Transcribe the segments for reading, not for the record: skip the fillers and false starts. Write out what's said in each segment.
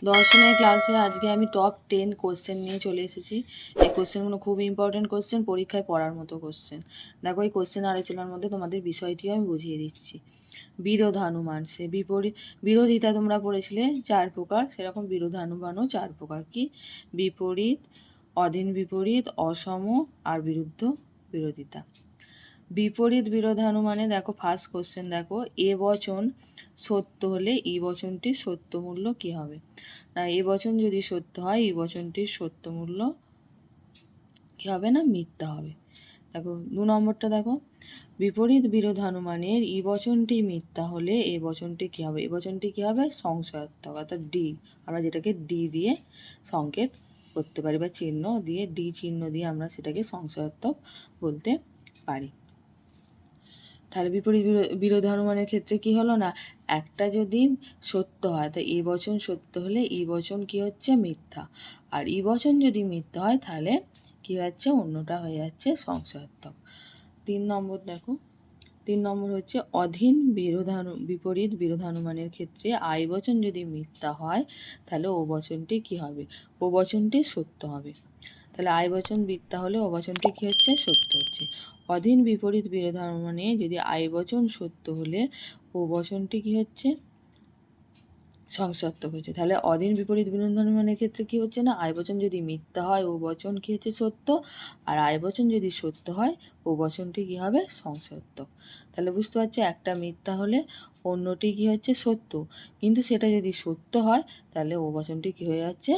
দর্শনের ক্লাসে আজকে আমি টপ 10 কোশ্চেন নিয়ে চলে এসেছি। এই কোশ্চেনগুলো খুব ইম্পর্টেন্ট কোশ্চেন, পরীক্ষায় পড়ার মতো কোশ্চেন। দেখো, এই কোশ্চেন আলোচনার মধ্যে তোমাদের বিষয়টিও আমি বুঝিয়ে দিচ্ছি। বিরোধানুমান, সে বিরোধিতা তোমরা পড়েছিলে 4 প্রকার, সেরকম বিরোধানুমানও 4 প্রকার। কি? বিপরীত, অধীন বিপরীত, অসম আর বিরুদ্ধ বিরোধিতা। বিপরীত বিরোধানুমানে দেখো ফার্স্ট কোশ্চেন দেখো, এ বচন সত্য হলে ই বচনটির সত্য মূল্য কী হবে? না, এ বচন যদি সত্য হয় ই বচনটির সত্য মূল্য কী হবে? না, মিথ্যা হবে। দেখো 2 নম্বরটা দেখো, বিপরীত বিরোধানুমানের ই বচনটি মিথ্যা হলে এ বচনটি কী হবে? এ বচনটি কী হবে? সংশয়াত্মক, অর্থাৎ ডি, আমরা যেটাকে ডি দিয়ে সংকেত করতে পারি বা চিহ্ন দিয়ে, ডি চিহ্ন দিয়ে আমরা সেটাকে সংশয়াত্মক বলতে পারি। তাহলে বিপরীত বিরোধানুমানের ক্ষেত্রে কি হলো? না, একটা যদি সত্য হয় তা ই বচন সত্য হলে ই বচন কি হচ্ছে? মিথ্যা। আর ই বচন যদি মিথ্যা হয় তাহলে কি হচ্ছে? অন্যটা হয়ে যাচ্ছে সংশয়াত্মক। 3 নম্বর দেখো, 3 নম্বর হচ্ছে অধীন বিপরীত বিরোধানুমানের ক্ষেত্রে আই বচন যদি মিথ্যা হয় তাহলে ও বচনটি কি হবে? ও বচনটি সত্য হবে। তাহলে আই বচন মিথ্যা হলে ও বচনটি কী হচ্ছে? সত্য হচ্ছে। অধীন বিপরীত বিরোধানুমানে যদি আই বচন সত্য হলে ও বচনটি কী হচ্ছে? সংশয়াত্মক হচ্ছে। তাহলে অধীন বিপরীত বিরোধানুমানের ক্ষেত্রে কি হচ্ছে? না, আই বচন যদি মিথ্যা হয় ও বচন কী হচ্ছে? সত্য। আর আই বচন যদি সত্য হয় ও বচনটি কী হবে? সংশয়াত্মক। তাহলে বুঝতে পারছো, একটা মিথ্যা হলে অন্যটি কী হচ্ছে? সত্য। কিন্তু সেটা যদি সত্য হয় তাহলে ও বচনটি কী হয়ে যাচ্ছে?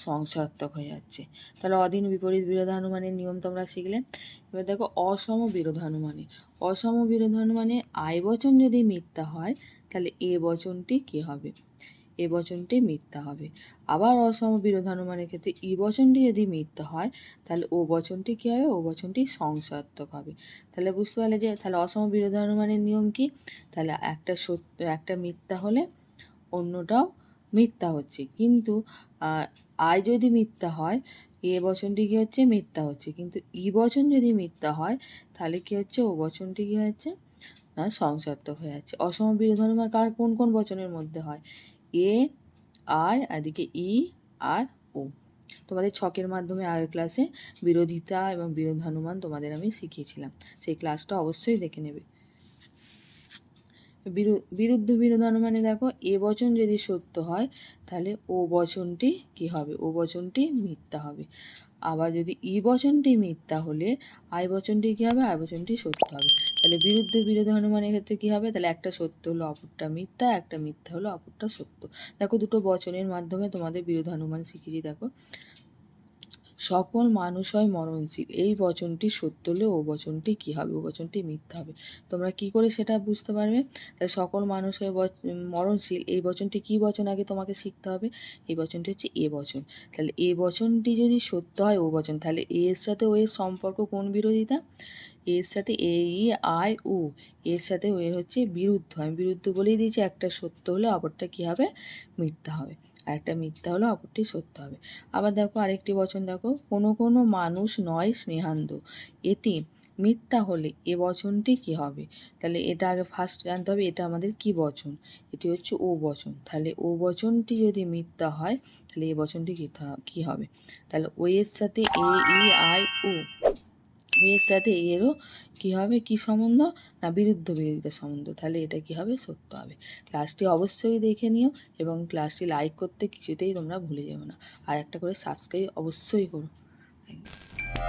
সংশয়াত্মক হয়ে যাচ্ছে। তাহলে অধীন বিপরীত বিরোধানুমানের নিয়ম তোমরা শিখলে। এবার দেখো অসম বিরোধানুমানে, অসম বিরোধানুমানে আই বচন যদি মিথ্যা হয় তাহলে এ বচনটি কী হবে? এ বচনটি মিথ্যা হবে। আবার অসম বিরোধানুমানের ক্ষেত্রে ই বচনটি যদি মিথ্যা হয় তাহলে ও বচনটি কী হবে? ও বচনটি সংশয়াত্মক হবে। তাহলে বুঝতে পারলে যে তাহলে অসম বিরোধানুমানের নিয়ম কি? তাহলে একটা সত্য, একটা মিথ্যা হলে অন্যটাও মিথ্যা হচ্ছে। কিন্তু আই যদি মিথ্যা হয় এ বচনটি কী হচ্ছে? মিথ্যা হচ্ছে। কিন্তু ই বচন যদি মিথ্যা হয় তাহলে কী হচ্ছে? ও বচনটি কী হচ্ছে? না, সংশয়াত্মক হয়ে যাচ্ছে। অসম বিরোধানুমান কার কোন কোন বচনের মধ্যে হয়? এ, আই, এদিকে ই আর ও। তোমাদের ছকের মাধ্যমে আগের ক্লাসে বিরোধিতা এবং বিরোধানুমান তোমাদের আমি শিখিয়েছিলাম, সেই ক্লাসটা অবশ্যই দেখে নেবে। বিরুদ্ধ বিরোধানুমানে দেখো, এ বচন যদি সত্য হয় তাহলে ও বচনটি কি হবে? ও বচনটি মিথ্যা হবে। আবার যদি ই বচনটি মিথ্যা হলে আই বচনটি কী হবে? আই বচনটি সত্য হবে। তাহলে বিরুদ্ধ বিরোধানুমানের ক্ষেত্রে কী হবে? তাহলে একটা সত্য হলো অপরটা মিথ্যা, একটা মিথ্যা হলো অপরটা সত্য। দেখো, দুটো বচনের মাধ্যমে তোমাদের বিরোধানুমান শিখেছি। দেখো, সকল মানুষ হয় মরণশীল, এই বচনটি সত্য হলে ও বচনটি কী হবে? ও বচনটি মিথ্যা হবে। তোমরা কি করে সেটা বুঝতে পারবে? তাহলে সকল মানুষ হয় মরণশীল, এই বচনটি কী বচন আগে তোমাকে শিখতে হবে? এই বচনটি হচ্ছে এ বচন। তাহলে এ বচনটি যদি সত্য হয় ও বচন, তাহলে এর সাথে ও এর সম্পর্ক কোন বিরোধিতা? এর সাথে এ, ই, আই, উ, এর সাথে ও এর হচ্ছে বিরুদ্ধ। আমি বিরুদ্ধ বলেই দিয়েছি, একটা সত্য হলে অপরটা কী হবে? মিথ্যা হবে। আর একটা মিথ্যা হলে অপরটি সত্য হবে। আবার দেখো আরেকটি বচন দেখো, কোনো কোনো মানুষ নয় স্নেহান্ধ, এটি মিথ্যা হলে এ বচনটি কী হবে? তাহলে এটা আগে ফার্স্ট জানতে হবে এটা আমাদের কি বচন? এটি হচ্ছে ও বচন। তাহলে ও বচনটি যদি মিথ্যা হয় তাহলে এ বচনটি কী হবে? তাহলে ও এর সাথে এ, ই, আই, উ, এর সাথে এরও কী হবে? কী সম্বন্ধ? না, বিরুদ্ধ বিরোধিতা সম্বন্ধ। তাহলে এটা কী হবে? সত্য হবে। ক্লাসটি অবশ্যই দেখে নিও এবং ক্লাসটি লাইক করতে কিছুতেই তোমরা ভুলে যেও না। আর একটা করে সাবস্ক্রাইব অবশ্যই করো। Thank you.